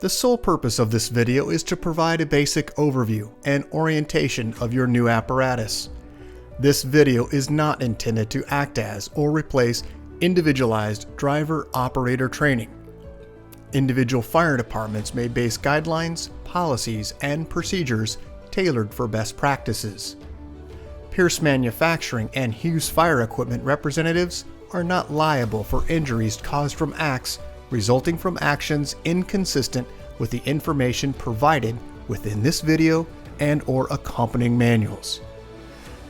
The sole purpose of this video is to provide a basic overview and orientation of your new apparatus. This video is not intended to act as or replace individualized driver-operator training. Individual fire departments may base guidelines, policies, and procedures tailored for best practices. Pierce Manufacturing and Hughes Fire Equipment representatives are not liable for injuries caused from acts resulting from actions inconsistent with the information provided within this video and/or accompanying manuals.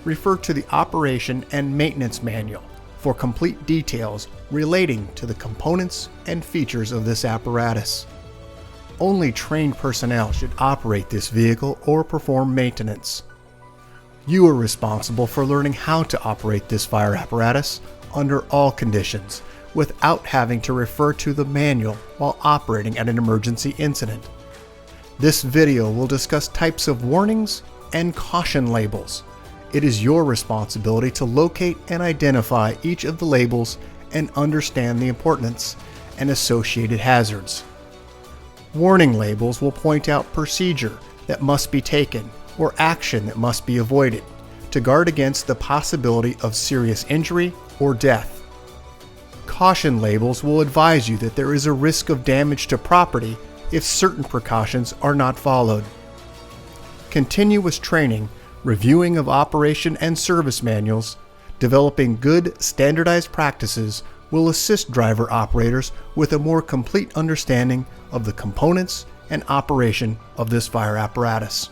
Refer to the Operation and Maintenance Manual for complete details relating to the components and features of this apparatus. Only trained personnel should operate this vehicle or perform maintenance. You are responsible for learning how to operate this fire apparatus under all conditions without having to refer to the manual while operating at an emergency incident. This video will discuss types of warnings and caution labels. It is your responsibility to locate and identify each of the labels and understand the importance and associated hazards. Warning labels will point out procedure that must be taken or action that must be avoided to guard against the possibility of serious injury or death. Caution labels will advise you that there is a risk of damage to property if certain precautions are not followed. Continuous training, reviewing of operation and service manuals, developing good standardized practices will assist driver operators with a more complete understanding of the components and operation of this fire apparatus.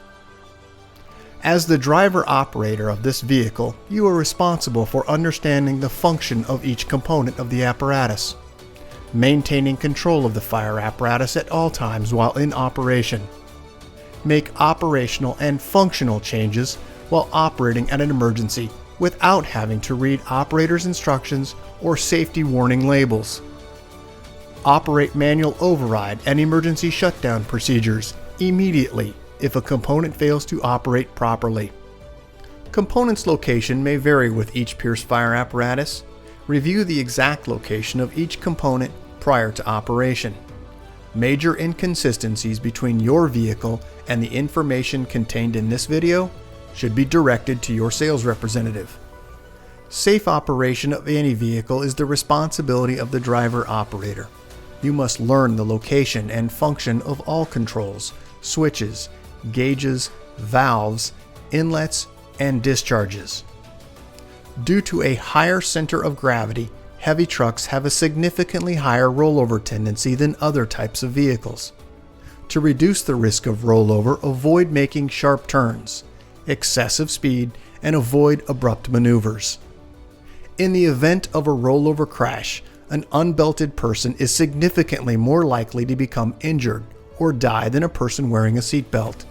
As the driver operator of this vehicle, you are responsible for understanding the function of each component of the apparatus, maintaining control of the fire apparatus at all times while in operation. Make operational and functional changes while operating at an emergency without having to read operator's instructions or safety warning labels. Operate manual override and emergency shutdown procedures immediately if a component fails to operate properly. Components location may vary with each Pierce fire apparatus. Review the exact location of each component prior to operation. Major inconsistencies between your vehicle and the information contained in this video should be directed to your sales representative. Safe operation of any vehicle is the responsibility of the driver operator. You must learn the location and function of all controls, switches, gauges, valves, inlets, and discharges. Due to a higher center of gravity, heavy trucks have a significantly higher rollover tendency than other types of vehicles. To reduce the risk of rollover, avoid making sharp turns, excessive speed, and avoid abrupt maneuvers. In the event of a rollover crash, an unbelted person is significantly more likely to become injured or die than a person wearing a seatbelt.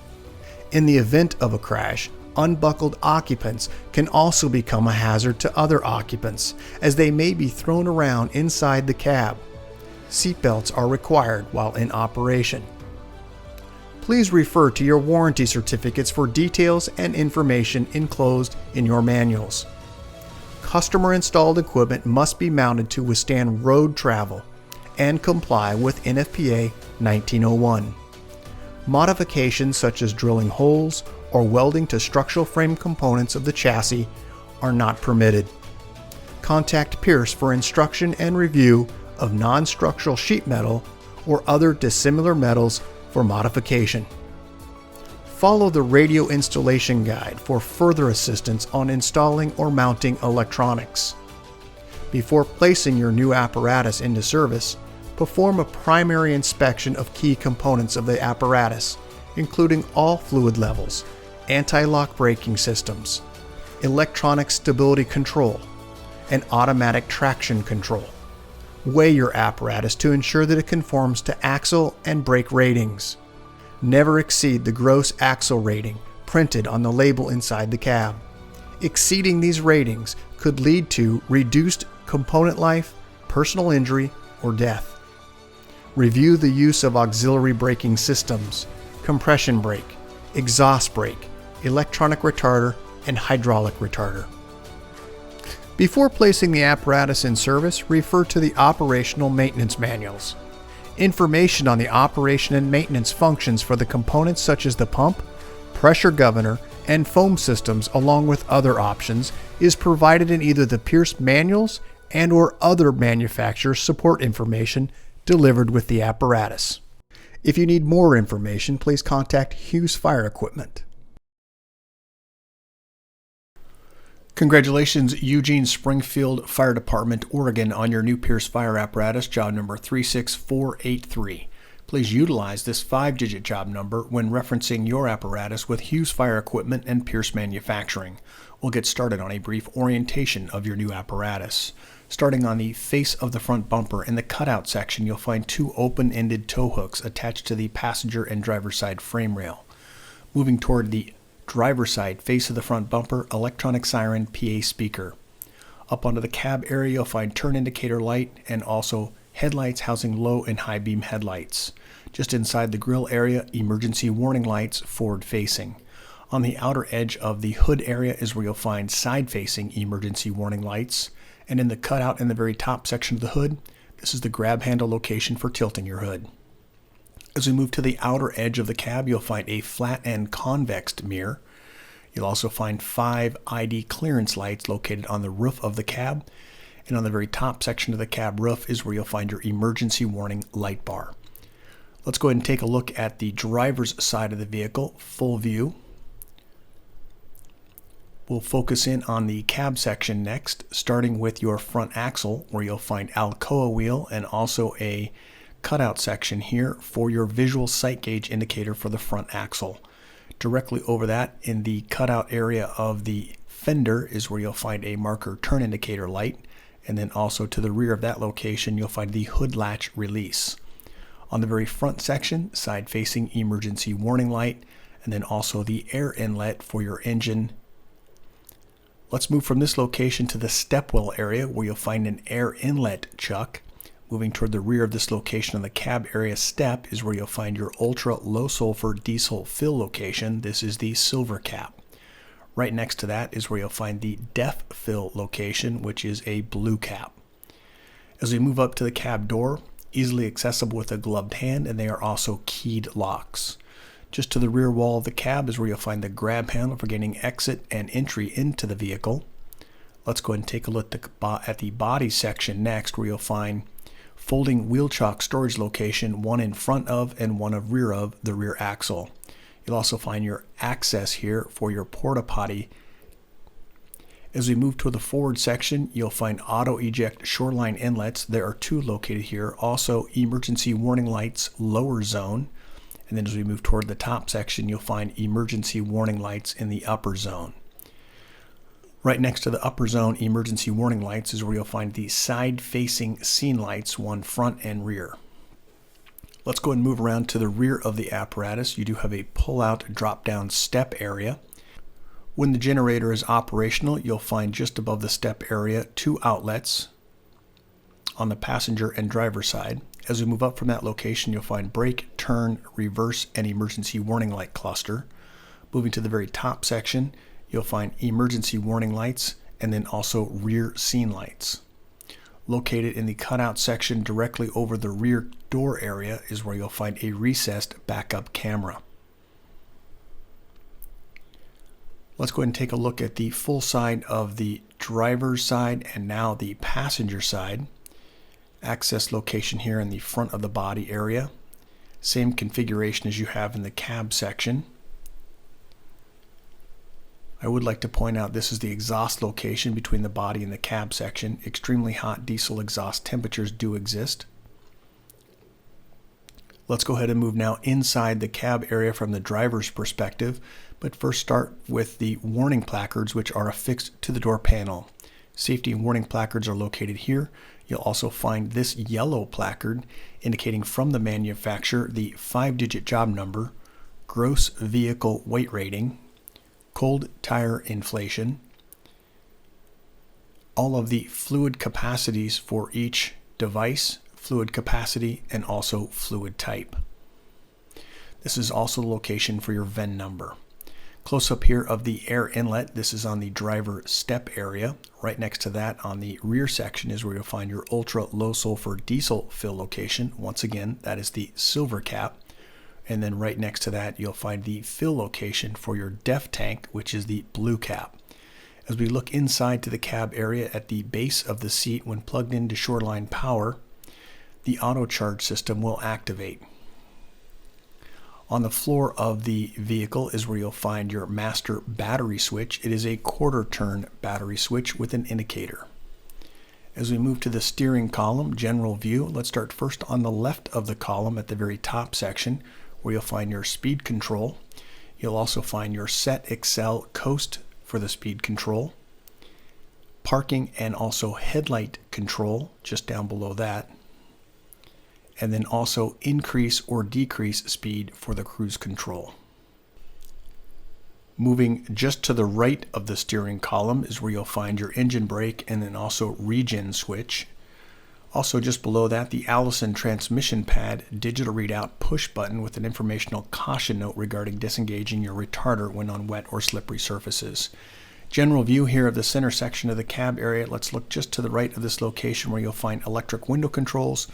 In the event of a crash, unbuckled occupants can also become a hazard to other occupants, as they may be thrown around inside the cab. Seatbelts are required while in operation. Please refer to your warranty certificates for details and information enclosed in your manuals. Customer-installed equipment must be mounted to withstand road travel and comply with NFPA 1901. Modifications such as drilling holes or welding to structural frame components of the chassis are not permitted. Contact Pierce for instruction and review of non-structural sheet metal or other dissimilar metals for modification. Follow the radio installation guide for further assistance on installing or mounting electronics. Before placing your new apparatus into service, perform a primary inspection of key components of the apparatus, including all fluid levels, anti-lock braking systems, electronic stability control, and automatic traction control. Weigh your apparatus to ensure that it conforms to axle and brake ratings. Never exceed the gross axle rating printed on the label inside the cab. Exceeding these ratings could lead to reduced component life, personal injury, or death. Review the use of auxiliary braking systems, compression brake, exhaust brake, electronic retarder, and hydraulic retarder. Before placing the apparatus in service, refer to the operational maintenance manuals. Information on the operation and maintenance functions for the components such as the pump, pressure governor, and foam systems, along with other options, is provided in either the Pierce manuals and/or other manufacturer support information delivered with the apparatus. If you need more information, please contact Hughes Fire Equipment. Congratulations, Eugene Springfield Fire Department, Oregon, on your new Pierce fire apparatus, job number 36483. Please utilize this 5-digit job number when referencing your apparatus with Hughes Fire Equipment and Pierce Manufacturing. We'll get started on a brief orientation of your new apparatus. Starting on the face of the front bumper, in the cutout section, you'll find 2 open-ended tow hooks attached to the passenger and driver's side frame rail. Moving toward the driver's side face of the front bumper, electronic siren PA speaker. Up onto the cab area, you'll find turn indicator light and also headlights housing low and high beam headlights. Just inside the grille area, emergency warning lights forward facing. On the outer edge of the hood area is where you'll find side facing emergency warning lights. And in the cutout in the very top section of the hood, this is the grab handle location for tilting your hood. As we move to the outer edge of the cab, you'll find a flat and convex mirror. You'll also find 5 ID clearance lights located on the roof of the cab. And on the very top section of the cab roof is where you'll find your emergency warning light bar. Let's go ahead and take a look at the driver's side of the vehicle, full view. We'll focus in on the cab section next, starting with your front axle, where you'll find Alcoa wheel and also a cutout section here for your visual sight gauge indicator for the front axle. Directly over that, in the cutout area of the fender, is where you'll find a marker turn indicator light, and then also to the rear of that location you'll find the hood latch release. On the very front section, side facing emergency warning light, and then also the air inlet for your engine. Let's move from this location to the stepwell area, where you'll find an air inlet chuck. Moving toward the rear of this location on the cab area step is where you'll find your ultra low sulfur diesel fill location. This is the silver cap. Right next to that is where you'll find the DEF fill location, which is a blue cap. As we move up to the cab door, easily accessible with a gloved hand, and they are also keyed locks. Just to the rear wall of the cab is where you'll find the grab handle for gaining exit and entry into the vehicle. Let's go ahead and take a look at the body section next, where you'll find folding wheel chock storage location, one in front of and one of rear of the rear axle. You'll also find your access here for your porta potty. As we move to the forward section, you'll find auto eject shoreline inlets. There are 2 located here. Also emergency warning lights lower zone. And then as we move toward the top section, you'll find emergency warning lights in the upper zone. Right next to the upper zone emergency warning lights is where you'll find the side-facing scene lights, one front and rear. Let's go ahead and move around to the rear of the apparatus. You do have a pull-out drop-down step area. When the generator is operational, you'll find just above the step area 2 outlets on the passenger and driver side. As we move up from that location, you'll find brake, turn, reverse, and emergency warning light cluster. Moving to the very top section, you'll find emergency warning lights and then also rear scene lights. Located in the cutout section directly over the rear door area is where you'll find a recessed backup camera. Let's go ahead and take a look at the full side of the driver's side and now the passenger side. Access location here in the front of the body area. Same configuration as you have in the cab section. I would like to point out this is the exhaust location between the body and the cab section. Extremely hot diesel exhaust temperatures do exist. Let's go ahead and move now inside the cab area from the driver's perspective, but first start with the warning placards, which are affixed to the door panel. Safety and warning placards are located here. You'll also find this yellow placard indicating from the manufacturer the 5-digit job number, gross vehicle weight rating, cold tire inflation, all of the fluid capacities for each device, fluid capacity, and also fluid type. This is also the location for your VIN number. Close up here of the air inlet. This is on the driver step area. Right next to that on the rear section is where you'll find your ultra low sulfur diesel fill location. Once again, that is the silver cap. And then right next to that, you'll find the fill location for your DEF tank, which is the blue cap. As we look inside to the cab area at the base of the seat, when plugged into Shoreline power, the auto charge system will activate. On the floor of the vehicle is where you'll find your master battery switch. It is a quarter turn battery switch with an indicator. As we move to the steering column, general view, let's start first on the left of the column at the very top section, where you'll find your speed control. You'll also find your set, excel, coast for the speed control, parking and also headlight control just down below that, and then also increase or decrease speed for the cruise control. Moving just to the right of the steering column is where you'll find your engine brake and then also regen switch. Also just below that, the Allison transmission pad digital readout push button with an informational caution note regarding disengaging your retarder when on wet or slippery surfaces. General view here of the center section of the cab area. Let's look just to the right of this location where you'll find electric window controls.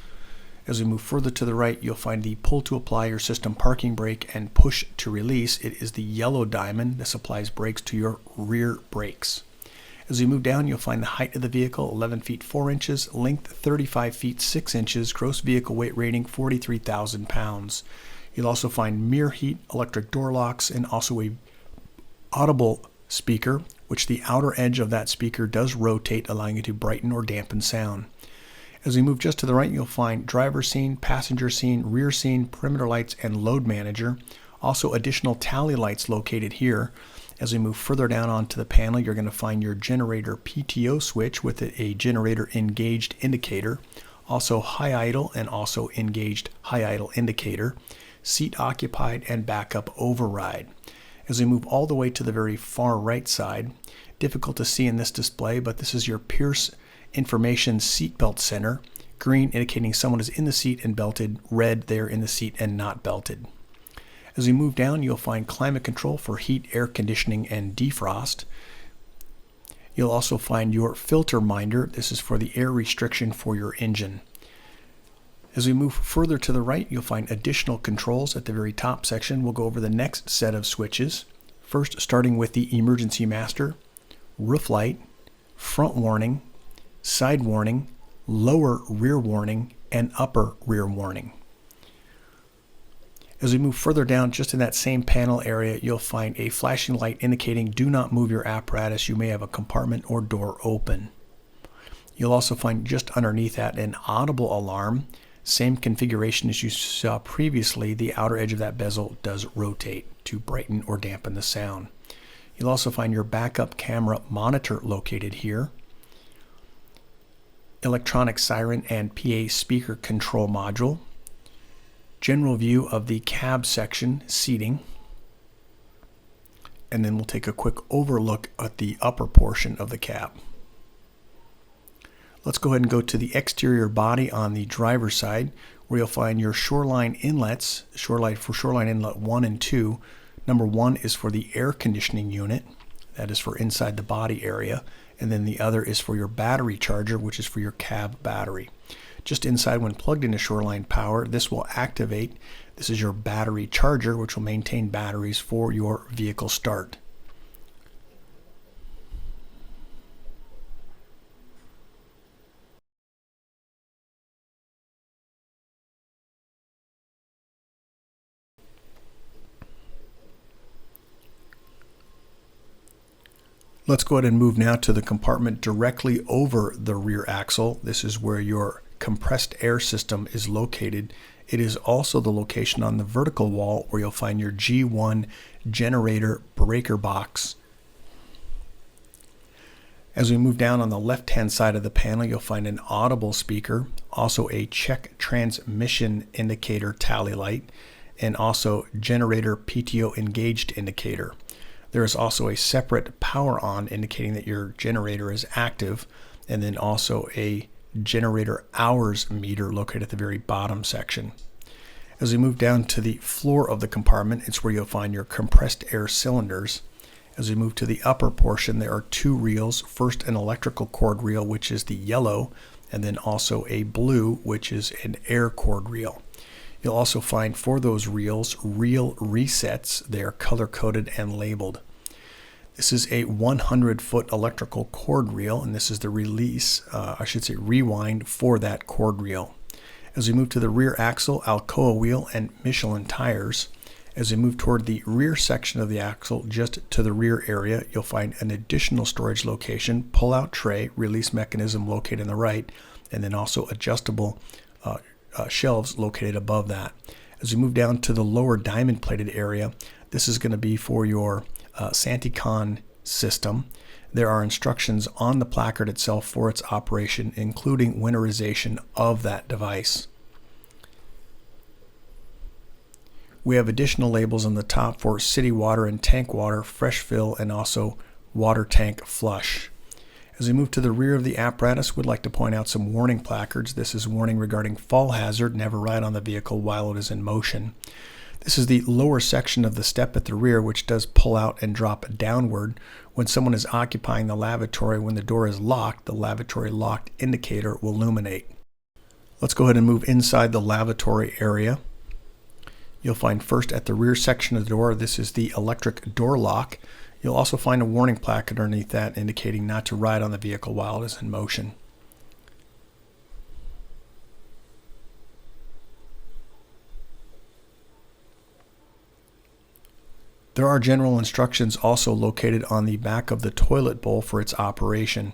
As we move further to the right, you'll find the pull to apply your system parking brake and push to release. It is the yellow diamond. This applies brakes to your rear brakes. As we move down, you'll find the height of the vehicle, 11 feet 4 inches, length 35 feet 6 inches, gross vehicle weight rating 43,000 pounds. You'll also find mirror heat, electric door locks, and also a audible speaker, which the outer edge of that speaker does rotate, allowing you to brighten or dampen sound. As we move just to the right, you'll find driver scene, passenger scene, rear scene, perimeter lights, and load manager. Also additional tally lights located here. As we move further down onto the panel, you're going to find your generator PTO switch with a generator engaged indicator. Also high idle and also engaged high idle indicator. Seat occupied and backup override. As we move all the way to the very far right side, difficult to see in this display, but this is your Pierce Information Seatbelt Center. Green indicating someone is in the seat and belted, red they're in the seat and not belted. As we move down, you'll find climate control for heat, air conditioning, and defrost. You'll also find your filter minder. This is for the air restriction for your engine. As we move further to the right, you'll find additional controls at the very top section. We'll go over the next set of switches. First, starting with the emergency master, roof light, front warning, side warning, lower rear warning, and upper rear warning. As we move further down, just in that same panel area, you'll find a flashing light indicating do not move your apparatus. You may have a compartment or door open. You'll also find just underneath that an audible alarm. Same configuration as you saw previously. The outer edge of that bezel does rotate to brighten or dampen the sound. You'll also find your backup camera monitor located here. Electronic siren and PA speaker control module. General view of the cab section seating, and then we'll take a quick overlook at the upper portion of the cab. Let's go ahead and go to the exterior body on the driver's side, where you'll find your Shoreline inlets. Shoreline inlet 1 and 2. Number 1 is for the air conditioning unit. That is for inside the body area. And then the other is for your battery charger, which is for your cab battery. Just inside, when plugged into Shoreline power, this will activate. This is your battery charger, which will maintain batteries for your vehicle start. Let's go ahead and move now to the compartment directly over the rear axle. This is where your compressed air system is located. It is also the location on the vertical wall where you'll find your G1 generator breaker box. As we move down on the left-hand side of the panel, you'll find an audible speaker, also a check transmission indicator tally light, and also generator PTO engaged indicator. There is also a separate power on indicating that your generator is active, and then also a generator hours meter located at the very bottom section. As we move down to the floor of the compartment, it's where you'll find your compressed air cylinders. As we move to the upper portion, there are two reels. First, an electrical cord reel, which is the yellow, and then also a blue, which is an air cord reel. You'll also find for those reels, reel resets. They are color-coded and labeled. This is a 100-foot electrical cord reel, and this is the rewind for that cord reel. As we move to the rear axle, Alcoa wheel, and Michelin tires. As we move toward the rear section of the axle, just to the rear area, you'll find an additional storage location, pull-out tray, release mechanism located on the right, and then also adjustable shelves located above that. As we move down to the lower diamond-plated area, this is going to be for your Santicon system. There are instructions on the placard itself for its operation, including winterization of that device. We have additional labels on the top for city water and tank water, fresh fill, and also water tank flush. As we move to the rear of the apparatus, we'd like to point out some warning placards. This is warning regarding fall hazard, never ride on the vehicle while it is in motion. This is the lower section of the step at the rear, which does pull out and drop downward. When someone is occupying the lavatory, when the door is locked, the lavatory locked indicator will illuminate. Let's go ahead and move inside the lavatory area. You'll find first at the rear section of the door, this is the electric door lock. You'll also find a warning placard underneath that indicating not to ride on the vehicle while it is in motion. There are general instructions also located on the back of the toilet bowl for its operation.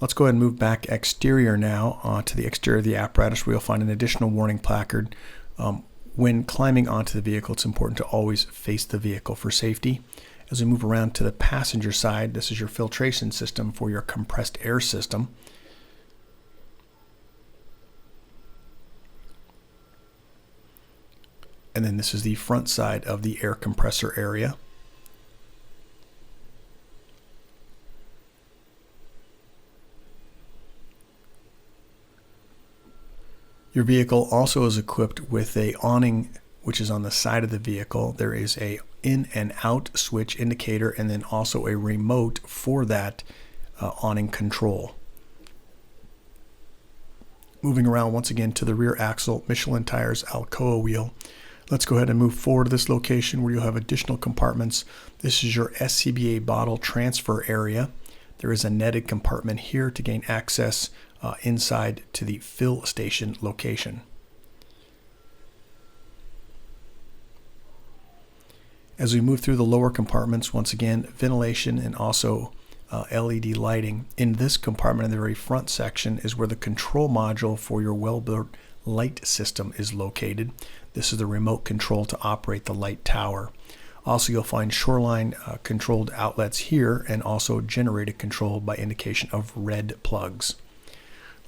Let's go ahead and move back exterior now onto the exterior of the apparatus, where you'll find an additional warning placard. When climbing onto the vehicle, it's important to always face the vehicle for safety. As we move around to the passenger side, this is your filtration system for your compressed air system. And then this is the front side of the air compressor area. Your vehicle also is equipped with a awning, which is on the side of the vehicle. There is a in and out switch indicator, and then also a remote for that awning control. Moving around once again to the rear axle, Michelin tires, Alcoa wheel. Let's go ahead and move forward to this location where you'll have additional compartments. This is your SCBA bottle transfer area. There is a netted compartment here to gain access inside to the fill station location. As we move through the lower compartments, once again, ventilation and also LED lighting. In this compartment in the very front section is where the control module for your well-built light system is located. This is the remote control to operate the light tower. Also, you'll find shoreline controlled outlets here, and also generator controlled by indication of red plugs.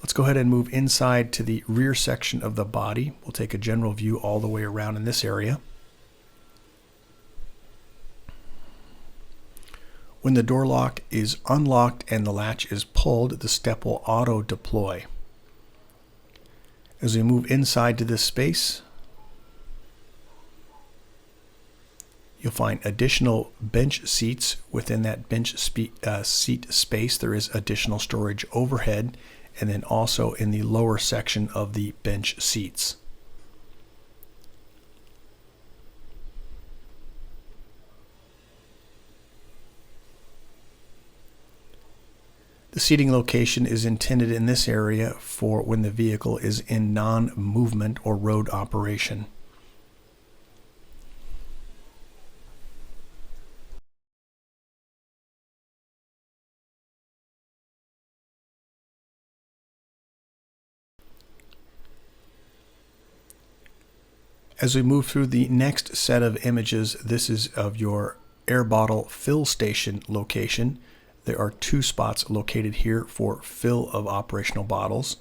Let's go ahead and move inside to the rear section of the body. We'll take a general view all the way around in this area. When the door lock is unlocked and the latch is pulled, the step will auto deploy. As we move inside to this space, you'll find additional bench seats. Within that bench seat space, there is additional storage overhead, and then also in the lower section of the bench seats. The seating location is intended in this area for when the vehicle is in non-movement or road operation. As we move through the next set of images, this is of your air bottle fill station location. There are two spots located here for fill of operational bottles.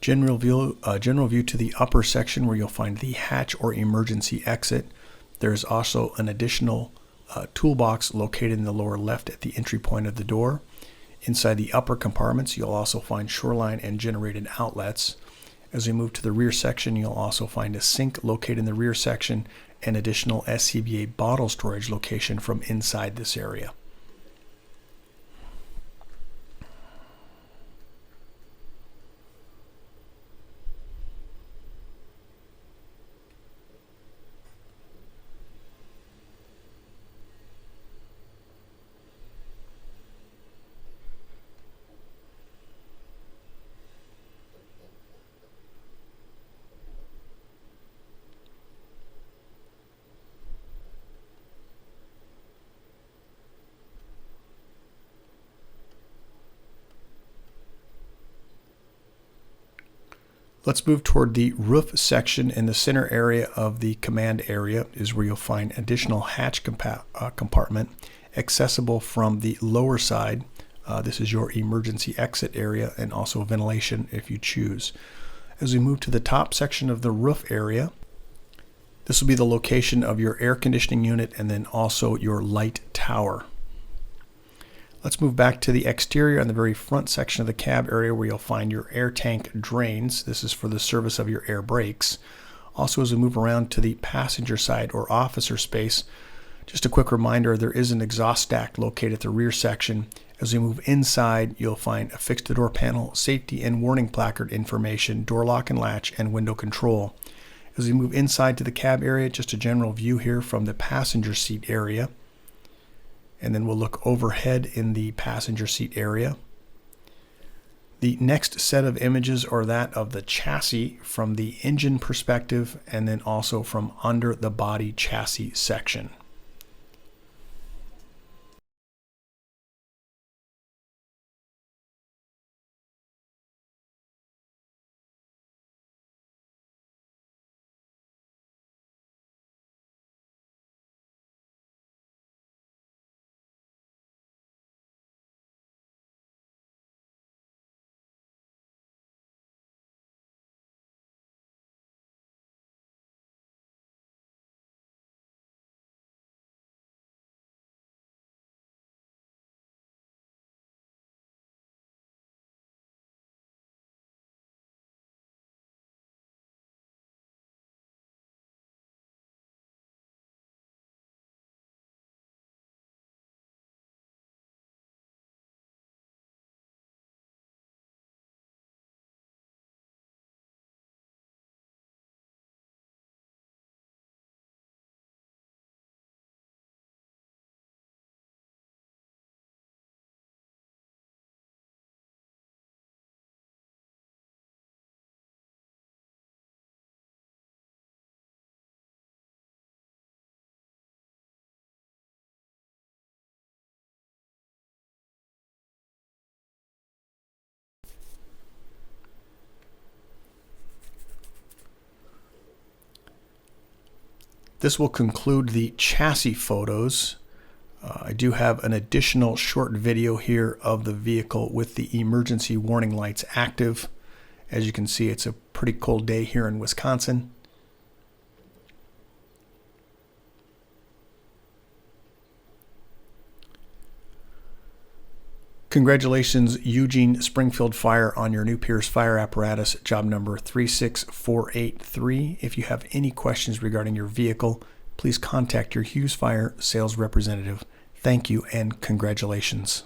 General view to the upper section where you'll find the hatch or emergency exit. There's also an additional toolbox located in the lower left at the entry point of the door. Inside the upper compartments, you'll also find shoreline and generated outlets. As we move to the rear section, you'll also find a sink located in the rear section and additional SCBA bottle storage location from inside this area. Let's move toward the roof section. In the center area of the command area is where you'll find additional hatch compartment accessible from the lower side. This is your emergency exit area and also ventilation if you choose. As we move to the top section of the roof area, this will be the location of your air conditioning unit and then also your light tower. Let's move back to the exterior on the very front section of the cab area where you'll find your air tank drains. This is for the service of your air brakes. Also, as we move around to the passenger side or officer space, just a quick reminder, there is an exhaust stack located at the rear section. As we move inside, you'll find a fixed door panel, safety and warning placard information, door lock and latch, and window control. As we move inside to the cab area, just a general view here from the passenger seat area. And then we'll look overhead in the passenger seat area. The next set of images are that of the chassis from the engine perspective and then also from under the body chassis section. This will conclude the chassis photos. I do have an additional short video here of the vehicle with the emergency warning lights active. As you can see, it's a pretty cold day here in Wisconsin. Congratulations, Eugene Springfield Fire, on your new Pierce fire apparatus, job number 36483. If you have any questions regarding your vehicle, please contact your Hughes Fire sales representative. Thank you and congratulations.